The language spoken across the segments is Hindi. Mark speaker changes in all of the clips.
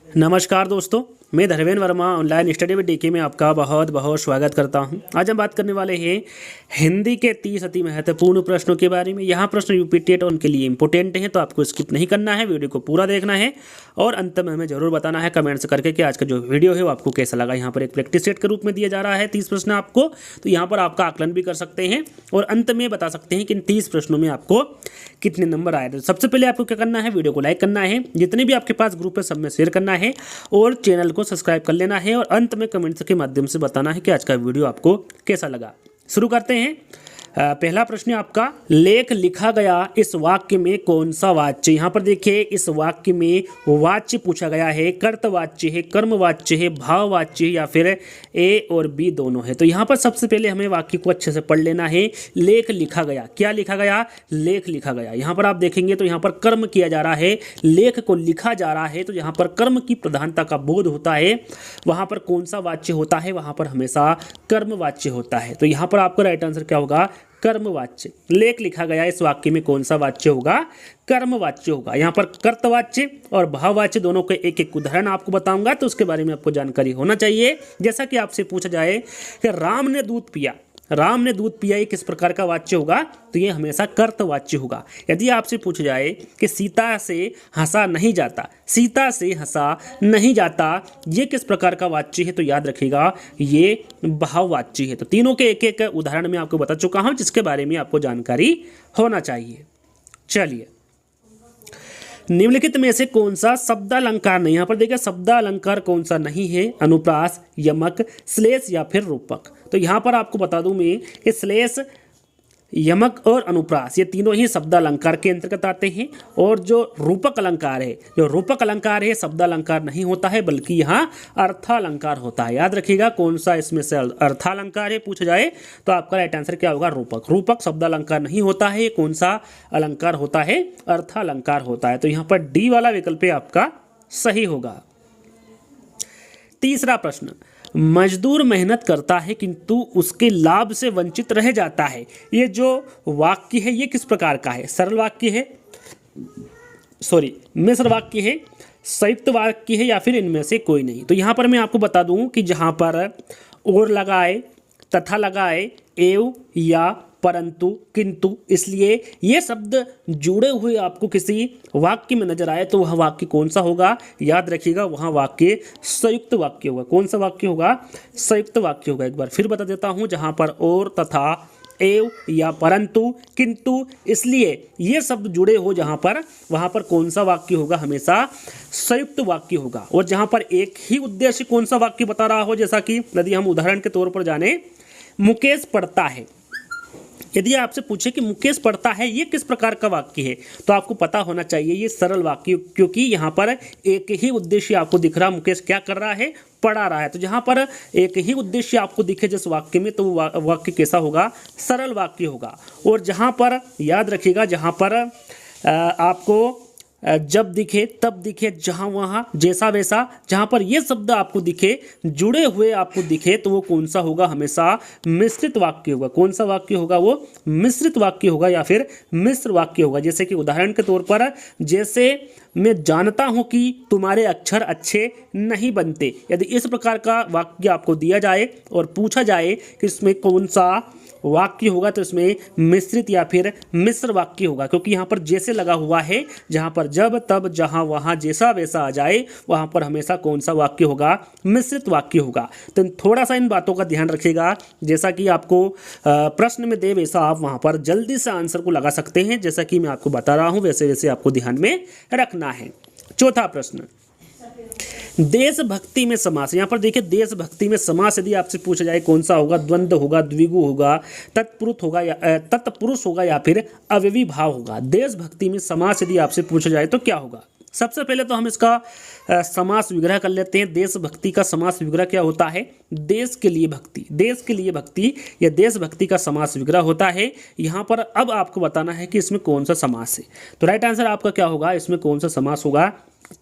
Speaker 1: नमस्कार दोस्तों, मैं Dharmendra Verma online study with DK में आपका बहुत बहुत स्वागत करता हूं। आज हम बात करने वाले हैं हिंदी के 30 अति महत्वपूर्ण प्रश्नों के बारे में। यहाँ प्रश्न यूपीटेट उनके लिए इंपॉर्टेंट हैं, तो आपको स्किप नहीं करना है, वीडियो को पूरा देखना है और अंत में हमें जरूर बताना है कमेंट्स करके कि आज का जो वीडियो है वो आपको कैसा लगा। यहाँ पर एक प्रैक्टिस सेट के रूप में दिया जा रहा है 30 प्रश्न आपको, तो यहाँ पर आपका आकलन भी कर सकते हैं और अंत में बता सकते हैं कि इन 30 प्रश्नों में आपको कितने नंबर आए। तो सबसे पहले आपको क्या करना है, वीडियो को लाइक करना है, जितने भी आपके पास ग्रुप है सब में शेयर करना है और चैनल को सब्सक्राइब कर लेना है और अंत में कमेंट्स के माध्यम से बताना है कि आज का वीडियो आपको कैसा लगा। शुरू करते हैं। पहला प्रश्न है आपका, लेख लिखा गया इस वाक्य में कौन सा वाच्य। यहाँ पर देखिए इस वाक्य में वाच्य पूछा गया है, कर्तवाच्य है, कर्मवाच्य है, भाववाच्य है या फिर ए और बी दोनों है। तो यहाँ पर सबसे पहले हमें वाक्य को अच्छे से पढ़ लेना है। लेख लिखा गया, क्या लिखा गया, लेख लिखा गया। यहाँ पर आप देखेंगे तो यहाँ पर कर्म किया जा रहा है, लेख को लिखा जा रहा है, तो यहाँ पर कर्म की प्रधानता का बोध होता है। वहाँ पर कौन सा वाच्य होता है, वहाँ पर हमेशा कर्मवाच्य होता है। तो यहाँ पर आपका राइट आंसर क्या होगा, कर्मवाच्य। लेख लिखा गया इस वाक्य में कौन सा वाच्य होगा, कर्मवाच्य होगा। यहाँ पर कर्तवाच्य और भाववाच्य दोनों के एक एक उदाहरण आपको बताऊंगा, तो उसके बारे में आपको जानकारी होना चाहिए। जैसा कि आपसे पूछा जाए कि राम ने दूध पिया, राम ने दूध पिया, ये किस प्रकार का वाच्य होगा, तो ये हमेशा कर्तवाच्य होगा। यदि आपसे पूछा जाए कि सीता से हंसा नहीं जाता, सीता से हंसा नहीं जाता, ये किस प्रकार का वाच्य है, तो याद रखिएगा ये भाववाच्य है। तो तीनों के एक एक उदाहरण में आपको बता चुका हूं, जिसके बारे में आपको जानकारी होना चाहिए। चलिए, निम्नलिखित में से कौन सा शब्दालंकार नहीं, यहाँ पर देखिए शब्दालंकार कौन सा नहीं है, अनुप्रास, यमक, श्लेष या फिर रूपक। तो यहाँ पर आपको बता दूं मैं कि श्लेष, यमक और अनुप्रास ये तीनों ही शब्दालंकार के अंतर्गत आते हैं और जो रूपक अलंकार है, जो रूपक अलंकार है शब्दालंकार नहीं होता है बल्कि यहाँ अर्थालंकार होता है। याद रखिएगा कौन सा इसमें से अर्थालंकार है पूछा जाए तो आपका राइट आंसर क्या होगा, रूपक। रूपक शब्दालंकार नहीं होता है, कौन सा अलंकार होता है, अर्थालंकार होता है। तो यहाँ पर डी वाला विकल्प आपका सही होगा। तीसरा प्रश्न, मजदूर मेहनत करता है किंतु उसके लाभ से वंचित रह जाता है। ये जो वाक्य है ये किस प्रकार का है, सरल वाक्य है, मिश्र वाक्य है, संयुक्त वाक्य है या फिर इनमें से कोई नहीं। तो यहाँ पर मैं आपको बता दूं कि जहाँ पर और लगाए, तथा लगाए, एव या परंतु, किंतु, इसलिए ये शब्द जुड़े हुए आपको किसी वाक्य में नजर आए तो वह वाक्य कौन सा होगा, याद रखिएगा वहाँ वाक्य संयुक्त वाक्य होगा। कौन सा वाक्य होगा, संयुक्त वाक्य होगा। एक बार फिर बता देता हूँ, जहाँ पर और, तथा, एव या परंतु, किंतु, इसलिए ये शब्द जुड़े हो जहाँ पर, वहाँ पर कौन सा वाक्य होगा, हमेशा संयुक्त वाक्य होगा। और जहाँ पर एक ही उद्देश्य कौन सा वाक्य बता रहा हो, जैसा कि यदि हम उदाहरण के तौर पर जाने, मुकेश पढ़ता है। यदि आपसे पूछे कि मुकेश पढ़ता है ये किस प्रकार का वाक्य है, तो आपको पता होना चाहिए ये सरल वाक्य, क्योंकि यहाँ पर एक ही उद्देश्य आपको दिख रहा, मुकेश क्या कर रहा है, पढ़ा रहा है। तो जहाँ पर एक ही उद्देश्य आपको दिखे जिस वाक्य में, तो वो वाक्य कैसा होगा, सरल वाक्य होगा। और जहाँ पर याद रखिएगा, जहाँ पर आपको जब दिखे तब दिखे, जहाँ वहाँ, जैसा वैसा, जहाँ पर ये शब्द आपको दिखे, जुड़े हुए आपको दिखे, तो वो कौन सा होगा, हमेशा मिश्रित वाक्य होगा। कौन सा वाक्य होगा, वो मिश्रित वाक्य होगा या फिर मिश्र वाक्य होगा। जैसे कि उदाहरण के तौर पर, जैसे मैं जानता हूँ कि तुम्हारे अक्षर अच्छे नहीं बनते, यदि इस प्रकार का वाक्य आपको दिया जाए और पूछा जाए कि इसमें कौन सा वाक्य होगा, तो इसमें मिश्रित या फिर मिश्र वाक्य होगा, क्योंकि यहाँ पर जैसे लगा हुआ है, जहाँ पर जब तब जहाँ वहाँ जैसा वैसा आ जाए, वहाँ पर हमेशा कौन सा वाक्य होगा, मिश्रित वाक्य होगा। तो थोड़ा सा इन बातों का ध्यान रखिएगा, जैसा कि आपको प्रश्न में दे वैसा आप वहाँ पर जल्दी से आंसर को लगा सकते हैं। जैसा कि मैं आपको बता रहा हूँ वैसे वैसे आपको ध्यान में रखना है। चौथा प्रश्न, देशभक्ति में समास। यहाँ पर देखिए देशभक्ति में समास यदि आपसे पूछा जाए कौन सा होगा, द्वंद्व होगा, द्विगु होगा, तत्पुरुष होगा या तत्पुरुष होगा या फिर अव्ययी भाव होगा। देशभक्ति में समास यदि आपसे पूछा जाए तो क्या होगा। सबसे पहले तो हम इसका समास विग्रह कर लेते हैं। देशभक्ति का समास विग्रह क्या होता है, देश के लिए भक्ति, देश के लिए भक्ति या देशभक्ति का समास विग्रह होता है। यहाँ पर अब आपको बताना है कि इसमें कौन सा समास है। तो राइट आंसर आपका क्या होगा, इसमें कौन सा समास होगा,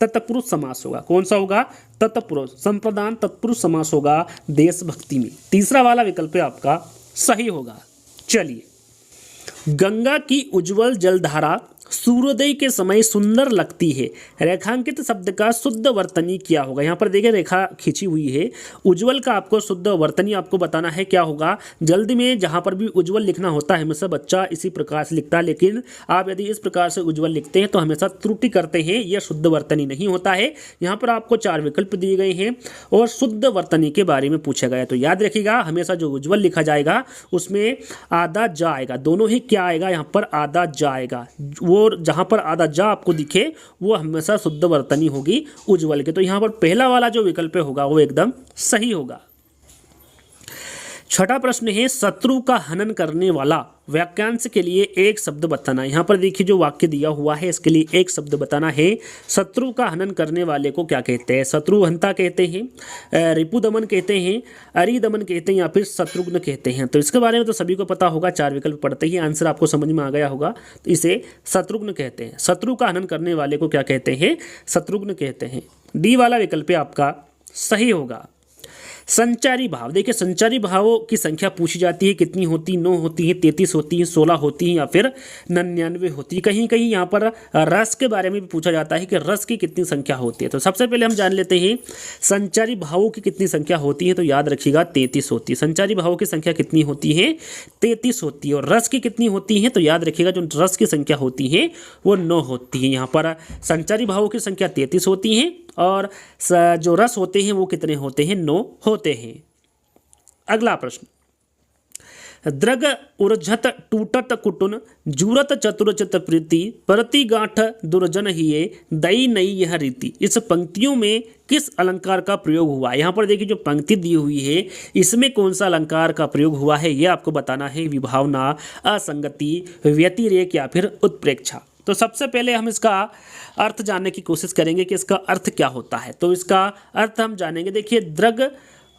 Speaker 1: तत्पुरुष समास होगा। कौन सा होगा, तत्पुरुष, संप्रदान तत्पुरुष समास होगा देशभक्ति में। तीसरा वाला विकल्प आपका सही होगा। चलिए, गंगा की उज्जवल जलधारा सूर्योदय के समय सुंदर लगती है। रेखांकित शब्द का शुद्ध वर्तनी क्या होगा? यहाँ पर देखिए रेखा खींची हुई है। उज्ज्वल का आपको शुद्ध वर्तनी आपको बताना है क्या होगा। जल्दी में जहाँ पर भी उज्ज्वल लिखना होता है हमेशा बच्चा इसी प्रकार से लिखता है, लेकिन आप यदि इस प्रकार से उज्ज्वल लिखते हैं तो हमेशा त्रुटि करते हैं, यह शुद्ध वर्तनी नहीं होता है। यहाँ पर आपको 4 विकल्प दिए गए हैं और शुद्ध वर्तनी के बारे में पूछा गया है। तो याद रखिएगा हमेशा जो उज्ज्वल लिखा जाएगा उसमें आधा जा आएगा, दोनों ही क्या आएगा, यहाँ पर आधा जा आएगा। वो जहां पर आधा जा आपको दिखे वो हमेशा शुद्ध वर्तनी होगी उज्ज्वल के। तो यहां पर पहला वाला जो विकल्प होगा वो एकदम सही होगा। छठा प्रश्न है शत्रु का हनन करने वाला वाक्यांश के लिए एक शब्द बताना। यहाँ पर देखिए जो वाक्य दिया हुआ है इसके लिए एक शब्द बताना है। शत्रु का हनन करने वाले को क्या कहते हैं? शत्रुहंता कहते हैं, रिपुदमन कहते हैं, अरिदमन कहते हैं या फिर शत्रुघ्न कहते हैं। तो इसके बारे में तो सभी को पता होगा, 4 विकल्प पढ़ते ही आंसर आपको समझ में आ गया होगा। तो इसे शत्रुघ्न कहते हैं। शत्रु का हनन करने वाले को क्या कहते हैं? शत्रुघ्न कहते हैं। डी वाला विकल्प आपका सही होगा। संचारी भाव, देखिए संचारी भावों की संख्या पूछी जाती है, कितनी होती? 9 होती है, 33 होती है, 16 होती है या फिर 99 होती है। कहीं कहीं यहाँ पर रस के बारे में भी पूछा जाता है कि रस की कितनी संख्या होती है। तो सबसे पहले हम जान लेते हैं संचारी भावों की कितनी संख्या होती है। तो याद रखिएगा 33 होती है। संचारी भावों की संख्या कितनी होती है? 33 होती है। और रस की कितनी होती है? तो याद रखिएगा जो रस की संख्या होती है वो 9 होती है। यहाँ पर संचारी भावों की संख्या 33 होती है और जो रस होते हैं वो कितने होते हैं? 9 होते हैं। अगला प्रश्न, द्रग उर्झत टूटत कुटुन जूरत चतुर चित प्रीति परति गांठ दुर्जन हिये दई नई यह रीति। इस पंक्तियों में किस अलंकार का प्रयोग हुआ? यहाँ पर देखिए जो पंक्ति दी हुई है इसमें कौन सा अलंकार का प्रयोग हुआ है ये आपको बताना है। विभावना, असंगति, व्यतिरेक या फिर उत्प्रेक्षा। तो सबसे पहले हम इसका अर्थ जानने की कोशिश करेंगे कि इसका अर्थ क्या होता है। तो इसका अर्थ हम जानेंगे। देखिए द्रग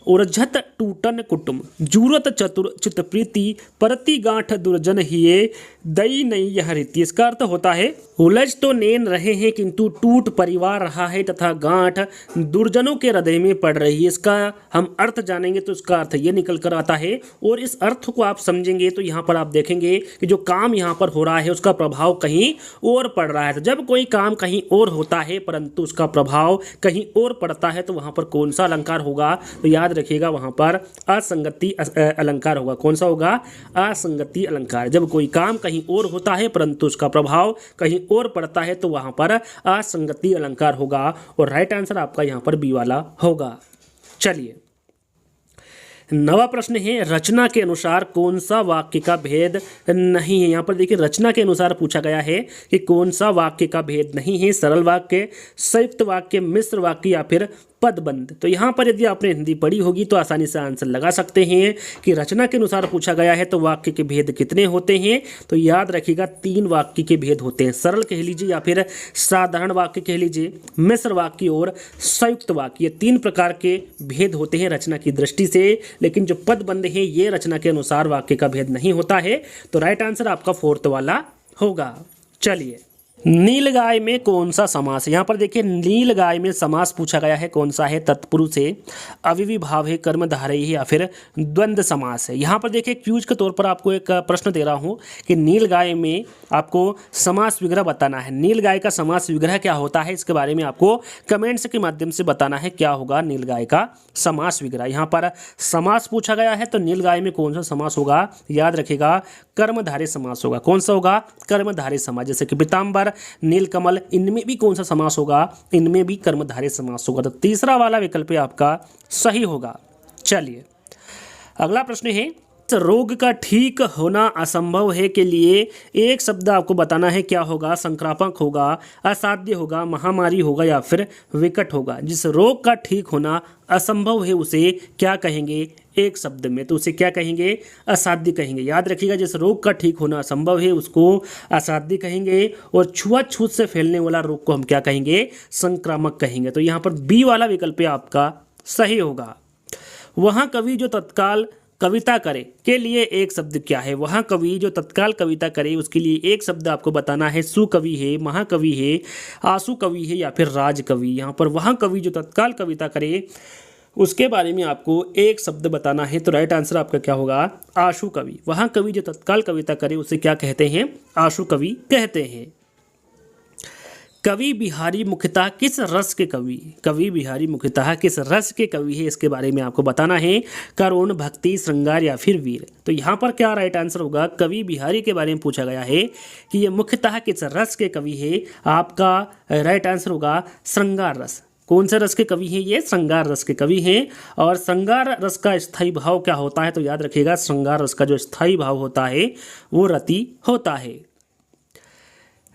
Speaker 1: उर्झत टूटन कुटुम जूरत चतुर चित प्रीति परति गांठ दुर्जन हिये दई नई यह रीति। इसका अर्थ होता है उलझ तो नेन रहे हैं किंतु टूट परिवार रहा है तथा गांठ दुर्जनों के हृदय में पड़ रही है। इसका हम अर्थ जानेंगे तो इसका अर्थ ये निकल कर आता है। और इस अर्थ को आप समझेंगे तो यहाँ पर आप देखेंगे कि जो काम यहाँ पर हो रहा है उसका प्रभाव कहीं और पड़ रहा है। तो जब कोई काम कहीं और होता है परंतु उसका प्रभाव कहीं और पड़ता है तो वहाँ पर कौन सा अलंकार होगा? तो याद रखिएगा वहाँ पर असंगति अलंकार होगा। कौन सा होगा? असंगति अलंकार। जब कोई काम कहीं और होता है परंतु उसका प्रभाव कहीं और पड़ता है तो वहाँ पर असंगति अलंकार होगा। और राइट आंसर आपका यहाँ पर बी वाला होगा। चलिए नवा प्रश्न है रचना के अनुसार कौन सा वाक्य का भेद नहीं है। यहाँ पर देखिए रचना के अनुसार पूछा गया है कि कौन सा वाक्य का भेद नहीं है। सरल वाक्य, संयुक्त वाक्य, मिश्र वाक्य या फिर पदबंध। तो यहाँ पर यदि आपने हिंदी पढ़ी होगी तो आसानी से आंसर लगा सकते हैं कि रचना के अनुसार पूछा गया है तो वाक्य के भेद कितने होते हैं। तो याद रखिएगा 3 वाक्य के भेद होते हैं। सरल कह लीजिए या फिर साधारण वाक्य कह लीजिए, मिश्र वाक्य और संयुक्त वाक्य, ये 3 प्रकार के भेद होते हैं रचना की दृष्टि से। लेकिन जो पदबंध है ये रचना के अनुसार वाक्य का भेद नहीं होता है। तो राइट आंसर आपका 4th वाला होगा। चलिए नीलगाय में कौन सा समास है? यहाँ पर देखिए नीलगाय में समास पूछा गया है कौन सा है? तत्पुरुष है, अव्ययीभाव है, कर्मधारय है या फिर द्वंद्व समास है। यहाँ पर देखिए क्यूज के तौर पर आपको एक प्रश्न दे रहा हूँ कि नीलगाय में आपको समास विग्रह बताना है। नीलगाय का समास विग्रह क्या होता है इसके बारे में आपको कमेंट्स के माध्यम से बताना है क्या होगा नीलगाय का समास विग्रह। यहाँ पर समास पूछा गया है तो नीलगाय में कौन सा समास होगा? याद रखिएगा कर्मधारय समास होगा। कौन सा होगा? कर्मधारय समास। जैसे कि पीताम्बर, नीलकमल, इनमें भी कौन सा समास होगा? इनमें भी कर्मधारय समास होगा। तो तीसरा वाला विकल्प आपका सही होगा। चलिए अगला प्रश्न है रोग का ठीक होना असंभव है के लिए एक शब्द आपको बताना है क्या होगा? संक्रामक होगा, असाध्य होगा, महामारी होगा या फिर विकट होगा। जिस रोग का ठीक होना असंभव है उसे क्या कहेंगे एक शब्द में? तो उसे क्या कहेंगे? असाध्य कहेंगे। याद रखिएगा जिस रोग का ठीक होना असंभव है उसको असाध्य कहेंगे। और छुआछूत से फैलने वाला रोग को हम क्या कहेंगे? संक्रामक कहेंगे। तो यहाँ पर बी वाला विकल्प आपका सही होगा। वहाँ कवि जो तत्काल कविता करे के लिए एक शब्द क्या है? वहाँ कवि जो तत्काल कविता करे उसके लिए एक शब्द आपको बताना है। सुकवि है, महाकवि है, आशु कवि है या फिर राजकवि। यहाँ पर वहाँ कवि जो तत्काल कविता करे उसके बारे में आपको एक शब्द बताना है। तो राइट आंसर आपका क्या होगा? आशु कवि। वहाँ कवि जो तत्काल कविता करे उसे क्या कहते हैं? आशु कवि कहते हैं। कवि बिहारी मुख्यतः किस रस के कवि, कवि बिहारी मुख्यतः किस रस के कवि है, इसके बारे में आपको बताना है। करुण, भक्ति, श्रृंगार या फिर वीर। तो यहाँ पर क्या राइट आंसर होगा, कवि बिहारी के बारे में पूछा गया है कि ये मुख्यतः किस रस के कवि है। आपका राइट आंसर होगा श्रृंगार रस। कौन से रस के कवि हैं, ये श्रृंगार रस के कवि हैं। और श्रृंगार रस का स्थायी भाव क्या होता है, तो याद रखिएगा श्रृंगार रस का जो स्थायी भाव होता है वो रति होता है।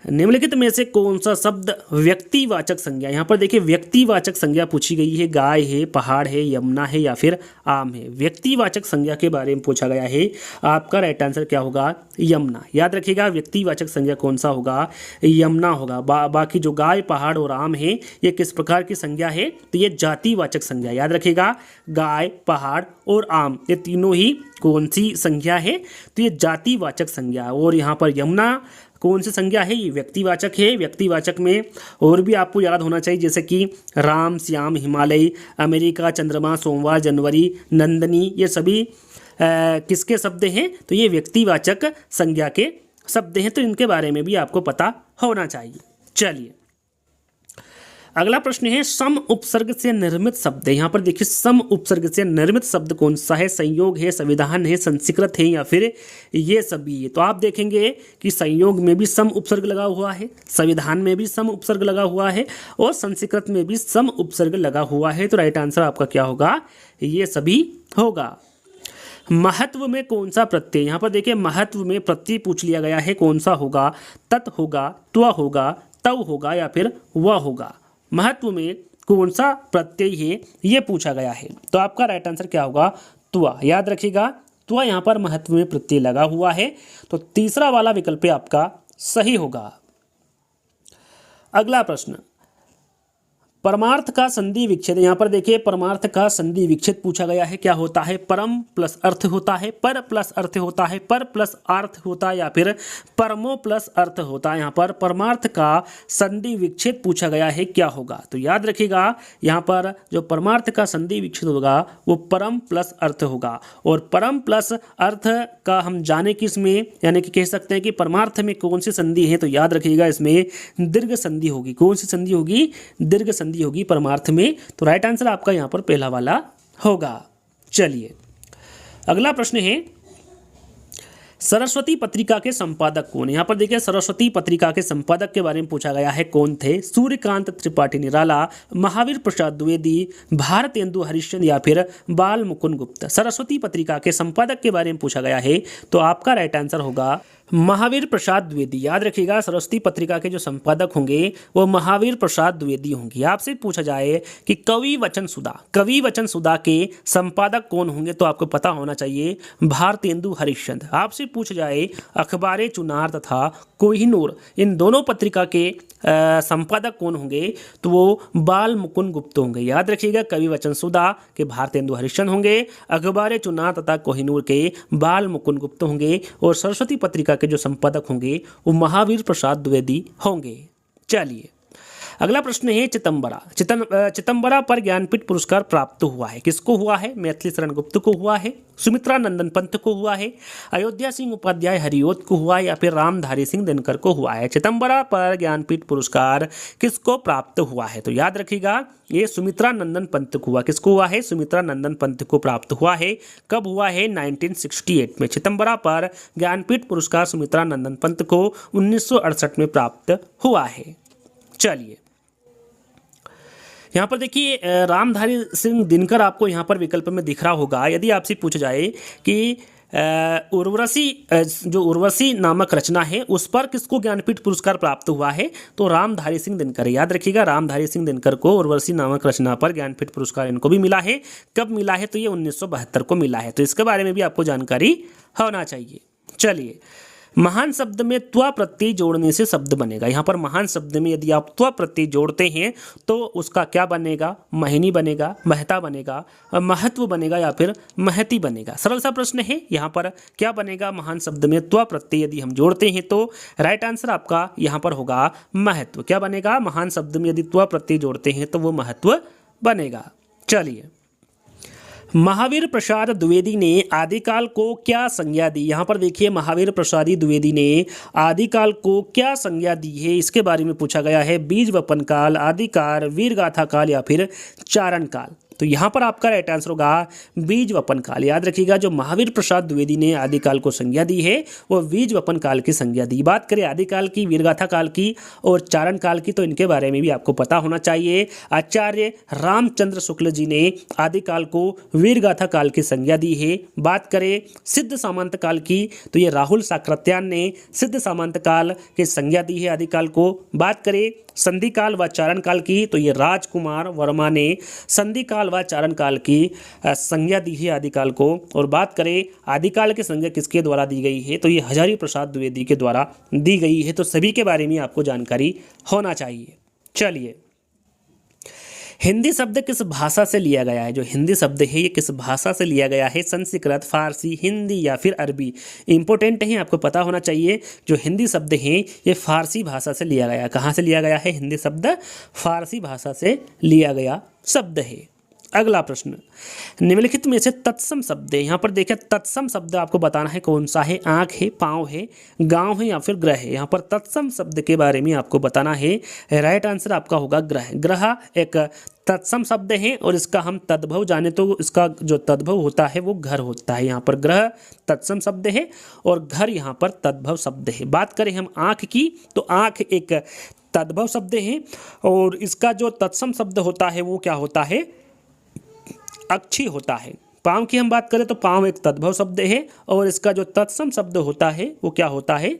Speaker 1: निम्नलिखित में से कौन सा शब्द व्यक्तिवाचक संज्ञा, यहाँ पर देखिए व्यक्तिवाचक संज्ञा पूछी गई है। गाय है, पहाड़ है, यमुना है या फिर आम है। व्यक्तिवाचक संज्ञा के बारे में पूछा गया है। आपका राइट आंसर क्या होगा, यमुना। याद रखिएगा व्यक्तिवाचक संज्ञा कौन सा होगा, यमुना होगा। बाकी जो गाय, पहाड़ और आम है ये किस प्रकार की संज्ञा है, तो ये जातिवाचक संज्ञा। याद रखिएगा गाय, पहाड़ और आम ये तीनों ही कौन सी संज्ञा है, तो ये जातिवाचक संज्ञा। और यहाँ पर यमुना कौन सी संज्ञा है, ये व्यक्तिवाचक है। व्यक्तिवाचक में और भी आपको याद होना चाहिए, जैसे कि राम, श्याम, हिमालय, अमेरिका, चंद्रमा, सोमवार, जनवरी, नंदनी, ये सभी किसके शब्द हैं, तो ये व्यक्तिवाचक संज्ञा के शब्द हैं। तो इनके बारे में भी आपको पता होना चाहिए। चलिए अगला प्रश्न है, सम उपसर्ग से निर्मित शब्द। यहाँ पर देखिए सम उपसर्ग से निर्मित शब्द कौन सा है, संयोग है, संविधान है, संस्कृत है या फिर ये सभी है। तो आप देखेंगे कि संयोग में भी सम उपसर्ग लगा हुआ है, संविधान में भी सम उपसर्ग लगा हुआ है और संस्कृत में भी सम उपसर्ग लगा हुआ है। तो राइट आंसर आपका क्या होगा, ये सभी होगा। महत्व में कौन सा प्रत्यय, यहाँ पर देखिए महत्व में प्रत्यय पूछ लिया गया है, कौन सा होगा, तत् होगा, त्व होगा, तव होगा या फिर वह होगा। महत्व में कौन सा प्रत्यय है ये पूछा गया है। तो आपका राइट आंसर क्या होगा, त्व। याद रखिएगा त्व यहाँ पर महत्व में प्रत्यय लगा हुआ है, तो तीसरा वाला विकल्प आपका सही होगा। अगला प्रश्न, परमार्थ का संधि विच्छेद। यहाँ पर देखिए परमार्थ का संधि विच्छेद पूछा गया है। क्या होता है, परम प्लस अर्थ होता है, पर प्लस अर्थ होता है, पर प्लस अर्थ होता है या फिर परमो प्लस अर्थ होता है। यहाँ पर परमार्थ का संधि विच्छेद पूछा गया है, क्या होगा। तो याद रखिएगा यहाँ पर जो परमार्थ का संधि विच्छेद होगा वो परम प्लस अर्थ होगा। और परम प्लस अर्थ का हम जाने कि इसमें यानी कि कह सकते हैं कि परमार्थ में कौन सी संधि है, तो याद रखिएगा इसमें दीर्घ संधि होगी। कौन सी संधि होगी, दीर्घ संधि होगी परमार्थ में। तो राइट आंसर आपका यहां पर पहला वाला होगा। चलिए अगला प्रश्न है, सरस्वती पत्रिका के संपादक कौन। यहाँ पर देखिए सरस्वती पत्रिका के संपादक के बारे में पूछा गया है, कौन थे। सूर्यकांत त्रिपाठी निराला, महावीर प्रसाद द्विवेदी, भारतेंदु हरिश्चंद्र या फिर बाल मुकुंद गुप्त। सरस्वती पत्रिका के संपादक के बारे में पूछा गया है, तो आपका राइट आंसर होगा महावीर प्रसाद द्विवेदी। याद रखिएगा सरस्वती पत्रिका के जो संपादक होंगे वो महावीर प्रसाद द्विवेदी होंगे। आपसे पूछा जाए कि कवि वचन सुधा, कवि वचन सुधा के संपादक कौन होंगे, तो आपको पता होना चाहिए भारतेंदु हरिश्चंद्र। आपसे पूछा जाए अखबारे चुनार तथा कोहिनूर, इन दोनों पत्रिका के संपादक कौन होंगे, तो वो बाल मुकुंद गुप्त होंगे। याद रखिएगा कवि वचन सुधा के भारतेंदु हरिश्चंद्र होंगे, अखबारे चुनार तथा कोहिनूर के बाल मुकुंद गुप्त होंगे और सरस्वती पत्रिका के जो संपादक होंगे वो महावीर प्रसाद द्विवेदी होंगे। चलिए अगला प्रश्न है, चितंबरा पर ज्ञानपीठ पुरस्कार प्राप्त हुआ है, किसको हुआ है। मैथिली शरण गुप्त को हुआ है, सुमित्रा नंदन पंत को हुआ है, अयोध्या सिंह उपाध्याय हरिओत को हुआ है या फिर रामधारी सिंह दिनकर को हुआ है। चितंबरा पर ज्ञानपीठ पुरस्कार किसको प्राप्त हुआ है, तो याद रखिएगा ये सुमित्रा नंदन पंत को हुआ। किसको हुआ है, सुमित्रा नंदन पंत को प्राप्त हुआ है। कब हुआ है, 1968 में। चितंबरा पर ज्ञानपीठ पुरस्कार सुमित्रा नंदन पंत को 1968 में प्राप्त हुआ है। चलिए यहाँ पर देखिए रामधारी सिंह दिनकर आपको यहाँ पर विकल्प में दिख रहा होगा। यदि आपसे पूछा जाए कि उर्वशी जो उर्वशी नामक रचना है उस पर किसको ज्ञानपीठ पुरस्कार प्राप्त हुआ है, तो रामधारी सिंह दिनकर। याद रखिएगा रामधारी सिंह दिनकर को उर्वशी नामक रचना पर ज्ञानपीठ पुरस्कार इनको भी मिला है। कब मिला है, तो ये 1972 को मिला है। तो इसके बारे में भी आपको जानकारी होना चाहिए। चलिए महान शब्द में त्व प्रत्यय जोड़ने से शब्द बनेगा। यहाँ पर महान शब्द में यदि आप त्व प्रत्यय जोड़ते हैं तो उसका क्या बनेगा, महिनी बनेगा, महता बनेगा, महत्व बनेगा या फिर महती बनेगा। सरल सा प्रश्न है। यहाँ पर क्या बनेगा, महान शब्द में त्व प्रत्यय यदि हम जोड़ते हैं तो राइट आंसर आपका यहाँ पर होगा महत्व। क्या बनेगा, महान शब्द में यदि त्व प्रत्यय जोड़ते हैं तो वो महत्व बनेगा। चलिए महावीर प्रसाद द्विवेदी ने आदिकाल को क्या संज्ञा दी? यहाँ पर देखिए महावीर प्रसाद द्विवेदी ने आदिकाल को क्या संज्ञा दी है, इसके बारे में पूछा गया है। बीज वपन काल, आदिकाल, वीरगाथा काल या फिर चारण काल। तो यहाँ पर आपका राइट आंसर होगा बीज वपन काल। याद रखिएगा जो महावीर प्रसाद द्विवेदी ने आदिकाल को संज्ञा दी है वो बीज वपन काल की संज्ञा दी। बात करें आदिकाल की, वीरगाथा काल की और चारण काल की, तो इनके बारे में भी आपको पता होना चाहिए। आचार्य रामचंद्र शुक्ल जी ने आदिकाल को वीरगाथा काल की संज्ञा दी है। बात करें सिद्ध सामंत काल की, तो ये राहुल साकृत्यायन ने सिद्ध सामंत काल की संज्ञा दी है आदिकाल को। बात करें संधि काल व चारण काल की, तो ये राजकुमार वर्मा ने संधि काल व चारण काल की संज्ञा दी है आदिकाल को। और बात करें आदिकाल की संज्ञा किसके द्वारा दी गई है, तो ये हजारी प्रसाद द्विवेदी के द्वारा दी गई है। तो सभी के बारे में आपको जानकारी होना चाहिए। चलिए, हिंदी शब्द किस भाषा से लिया गया है? जो हिंदी शब्द है ये किस भाषा से लिया गया है? संस्कृत, फारसी, हिंदी या फिर अरबी? इंपॉर्टेंट है, आपको पता होना चाहिए। जो हिंदी शब्द है ये फारसी भाषा से लिया गया। कहाँ से लिया गया है? हिंदी शब्द फारसी भाषा से लिया गया शब्द है। अगला प्रश्न, निम्नलिखित में से तत्सम शब्द है। यहाँ पर देखिए तत्सम शब्द आपको बताना है कौन सा है। आँख है, पाँव है, गांव है या फिर ग्रह है? यहाँ पर तत्सम शब्द के बारे में आपको बताना है। राइट आंसर आपका होगा ग्रह। ग्रह एक तत्सम शब्द है और इसका हम तद्भव जाने तो इसका जो तद्भव होता है वो घर होता है। यहाँ पर ग्रह तत्सम शब्द है और घर यहाँ पर तद्भव शब्द है। बात करें हम आँख की, तो आँख एक तद्भव शब्द है और इसका जो तत्सम शब्द होता है वो क्या होता है? अक्षी होता है। पाँव की हम बात करें तो पाँव एक तद्भव शब्द है और इसका जो तत्सम शब्द होता है वो क्या होता है?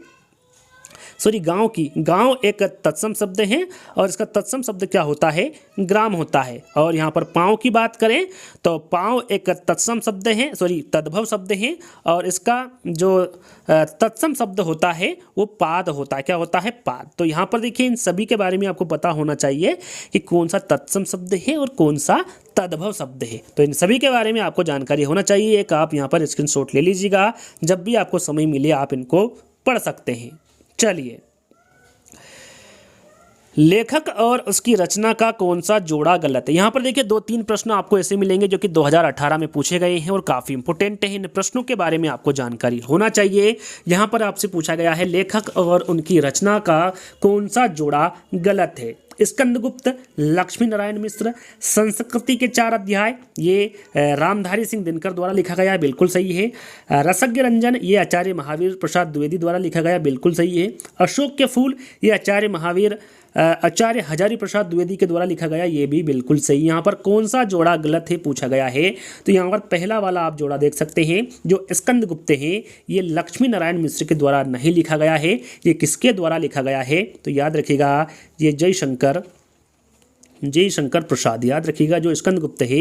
Speaker 1: गांव की, गांव एक तत्सम शब्द है और इसका तत्सम शब्द क्या होता है? ग्राम होता है। और यहाँ पर पाँव की बात करें तो पाँव एक तत्सम शब्द है, तद्भव शब्द है और इसका जो तत्सम शब्द होता है वो पाद होता है। क्या होता है? पाद। तो यहाँ पर देखिए इन सभी के बारे में आपको पता होना चाहिए कि कौन सा तत्सम शब्द है और कौन सा तद्भव शब्द है। तो इन सभी के बारे में आपको जानकारी होना चाहिए। एक आप यहाँ पर स्क्रीनशॉट ले लीजिएगा, जब भी आपको समय मिले आप इनको पढ़ सकते हैं। चलिए, लेखक और उसकी रचना का कौन सा जोड़ा गलत है? यहाँ पर देखिए 2-3 प्रश्न आपको ऐसे मिलेंगे जो कि 2018 में पूछे गए हैं और काफ़ी इंपॉर्टेंट है। इन प्रश्नों के बारे में आपको जानकारी होना चाहिए। यहाँ पर आपसे पूछा गया है लेखक और उनकी रचना का कौन सा जोड़ा गलत है? स्कंदगुप्त, लक्ष्मी नारायण मिश्र, संस्कृति के 4 अध्याय, ये रामधारी सिंह दिनकर द्वारा लिखा गया है, बिल्कुल सही है। रसज्ञ रंजन, ये आचार्य महावीर प्रसाद द्विवेदी द्वारा लिखा गया, बिल्कुल सही है। अशोक के फूल, ये आचार्य हजारी प्रसाद द्विवेदी के द्वारा लिखा गया, ये भी बिल्कुल सही। यहाँ पर कौन सा जोड़ा गलत है पूछा गया है, तो यहाँ पर पहला वाला आप जोड़ा देख सकते हैं जो स्कंदगुप्त है ये लक्ष्मी नारायण मिश्र के द्वारा नहीं लिखा गया है। ये किसके द्वारा लिखा गया है? तो याद रखिएगा ये जयशंकर प्रसाद। याद रखिएगा जो स्कंदगुप्त है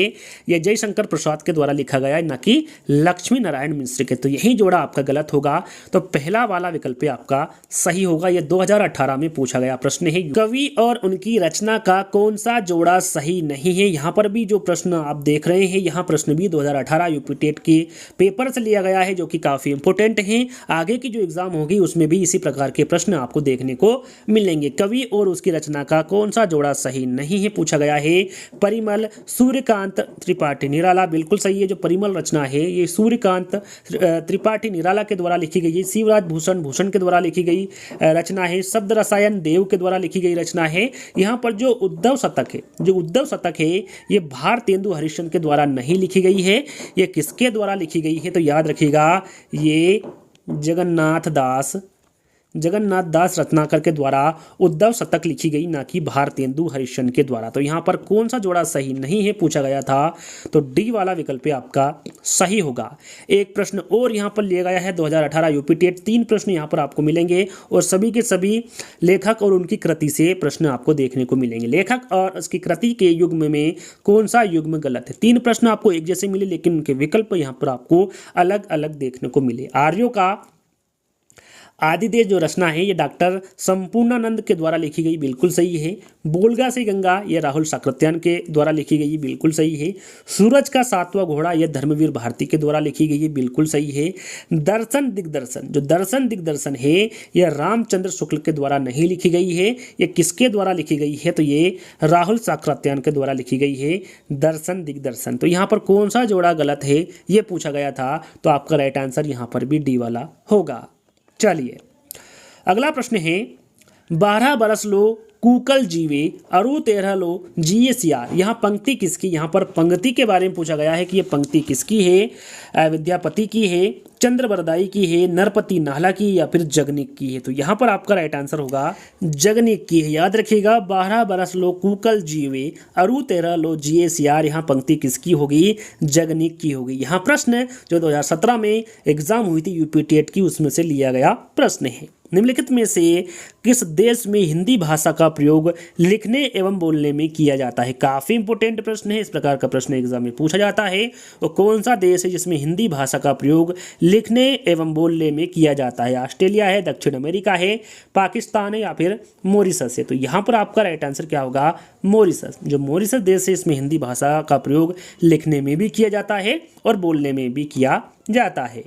Speaker 1: ये जयशंकर प्रसाद के द्वारा लिखा गया है, न कि लक्ष्मी नारायण मिश्र के। तो यही जोड़ा आपका गलत होगा। तो पहला वाला विकल्प आपका सही होगा। ये 2018 में पूछा गया प्रश्न है। कवि और उनकी रचना का कौन सा जोड़ा सही नहीं है? यहाँ पर भी जो प्रश्न आप देख रहे हैं यहाँ प्रश्न भी 2018 यूपी टेट के पेपर से लिया गया है, जो कि काफ़ी इंपॉर्टेंट है। आगे की जो एग्जाम होगी उसमें भी इसी प्रकार के प्रश्न आपको देखने को मिलेंगे। कवि और उसकी रचना का कौन सा जोड़ा सही नहीं है पूछा गया है। परिमल, सूर्यकांत त्रिपाठी निराला, बिल्कुल सही है। जो परिमल रचना है ये सूर्यकांत त्रिपाठी निराला के द्वारा लिखी गई है। शिवराज भूषण के द्वारा लिखी गई रचना है। शब्द रसायन देव के द्वारा लिखी गई रचना है। यहाँ पर जो उद्धव शतक है ये भारतेंदु हरिश्चंद्र के द्वारा नहीं लिखी गई है। ये किसके द्वारा लिखी गई है? तो याद रखिएगा ये जगन्नाथ दास रत्नाकर के द्वारा उद्धव शतक लिखी गई, ना कि भारतेंदु हरिश्चंद्र के द्वारा। तो यहाँ पर कौन सा जोड़ा सही नहीं है पूछा गया था, तो डी वाला विकल्प आपका सही होगा। एक प्रश्न और यहाँ पर लिया गया है 2018 यूपी टेट। 3 प्रश्न यहाँ पर आपको मिलेंगे और सभी के सभी लेखक और उनकी कृति से प्रश्न आपको देखने को मिलेंगे। लेखक और उसकी कृति के युग्म में कौन सा युग्म गलत है? 3 प्रश्न आपको एक जैसे मिले लेकिन उनके विकल्प यहाँ पर आपको अलग अलग देखने को मिले। आदिदेश जो रचना है ये डॉक्टर संपूर्णानंद के द्वारा लिखी गई, बिल्कुल सही है। बोलगा से गंगा ये राहुल साकृत्यायन के द्वारा लिखी गई, बिल्कुल सही है। सूरज का सातवां घोड़ा ये धर्मवीर भारती के द्वारा लिखी गई है, बिल्कुल सही है। दर्शन दिग्दर्शन, जो दर्शन दिग्दर्शन है यह रामचंद्र शुक्ल के द्वारा नहीं लिखी गई है, ये किसके द्वारा लिखी गई है, तो ये राहुल साकृत्यायन के द्वारा लिखी गई है दर्शन दिग्दर्शन। तो यहाँ पर कौन सा जोड़ा गलत है ये पूछा गया था, तो आपका राइट आंसर यहाँ पर भी डी वाला होगा। चलिए अगला प्रश्न है, 12 बरस लो कूकल जीवे अरु 13 लो जिए सियार। यहाँ पंक्ति किसकी, यहाँ पर पंक्ति के बारे में पूछा गया है कि ये पंक्ति किसकी है, विद्यापति की है, चंद्रवरदाई की है, नरपति नाहला की या फिर जगनीक की है। तो यहाँ पर आपका राइट आंसर होगा जगनीक की है। याद रखिएगा 12 बरस लो कूकल जीवे अरु 13 लो जिए सियार, यहाँ पंक्ति किसकी होगी, जगनीक की होगी। यहाँ प्रश्न जो 2017 में एग्जाम हुई थी यूपी टेट की, उसमें से लिया गया प्रश्न है। निम्नलिखित में से किस देश में हिंदी भाषा का प्रयोग लिखने एवं बोलने में किया जाता है। काफ़ी इंपोर्टेंट प्रश्न है, इस प्रकार का प्रश्न एग्जाम में पूछा जाता है। वो कौन सा देश है जिसमें हिंदी भाषा का प्रयोग लिखने एवं बोलने में किया जाता है। ऑस्ट्रेलिया है, दक्षिण अमेरिका है, पाकिस्तान है या फिर मॉरिशस है। तो यहाँ पर आपका राइट आंसर क्या होगा, मॉरिशस। जो मॉरिशस देश है इसमें हिंदी भाषा का प्रयोग लिखने में भी किया जाता है और बोलने में भी किया जाता है।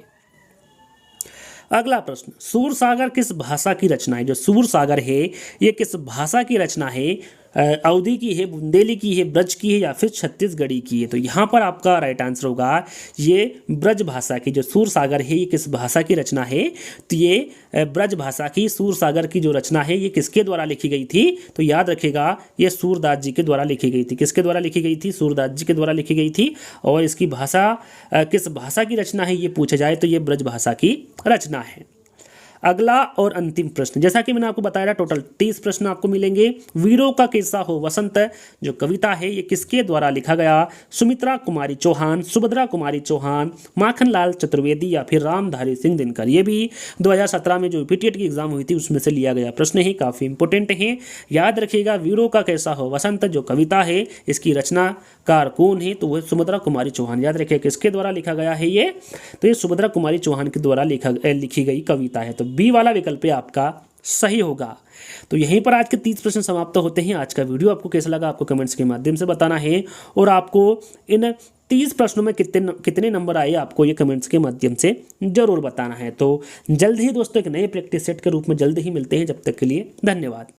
Speaker 1: अगला प्रश्न, सूरसागर किस भाषा की रचना है। जो सूरसागर है ये किस भाषा की रचना है, अवधी की है, बुंदेली की है, ब्रज की है या फिर छत्तीसगढ़ी की है। तो यहाँ पर आपका राइट आंसर होगा ये ब्रज भाषा की। जो सूरसागर है ये किस भाषा की रचना है, तो ये ब्रज भाषा की सूरसागर की जो रचना है ये किसके द्वारा लिखी गई थी, तो याद रखिएगा ये सूरदास जी के द्वारा लिखी गई थी। किसके द्वारा लिखी गई थी, सूरदास जी के द्वारा लिखी गई थी। और इसकी भाषा किस भाषा की रचना है ये पूछा जाए तो ये ब्रज भाषा की रचना है। अगला और अंतिम प्रश्न, जैसा कि मैंने आपको बताया टोटल 30 प्रश्न आपको मिलेंगे। वीरों का कैसा हो वसंत जो कविता है ये किसके द्वारा लिखा गया, सुमित्रा कुमारी चौहान, सुभद्रा कुमारी चौहान, माखनलाल चतुर्वेदी या फिर रामधारी सिंह दिनकर। ये भी 2017 में जो यूपीटेट की एग्जाम हुई थी उसमें से लिया गया प्रश्न है, काफ़ी इंपोर्टेंट है। याद रखिएगा वीरों का कैसा हो वसंत जो कविता है इसकी रचनाकार कौन है, तो वह सुभद्रा कुमारी चौहान। याद रखिए किसके द्वारा लिखा गया है ये, तो ये सुभद्रा कुमारी चौहान के द्वारा लिखी गई कविता है। तो बी वाला विकल्प आपका सही होगा। तो यहीं पर आज के 30 प्रश्न समाप्त होते हैं। आज का वीडियो आपको कैसा लगा आपको कमेंट्स के माध्यम से बताना है, और आपको इन 30 प्रश्नों में कितने नंबर आए आपको ये कमेंट्स के माध्यम से जरूर बताना है। तो जल्द ही दोस्तों एक नए प्रैक्टिस सेट के रूप में जल्द ही मिलते हैं। जब तक के लिए धन्यवाद।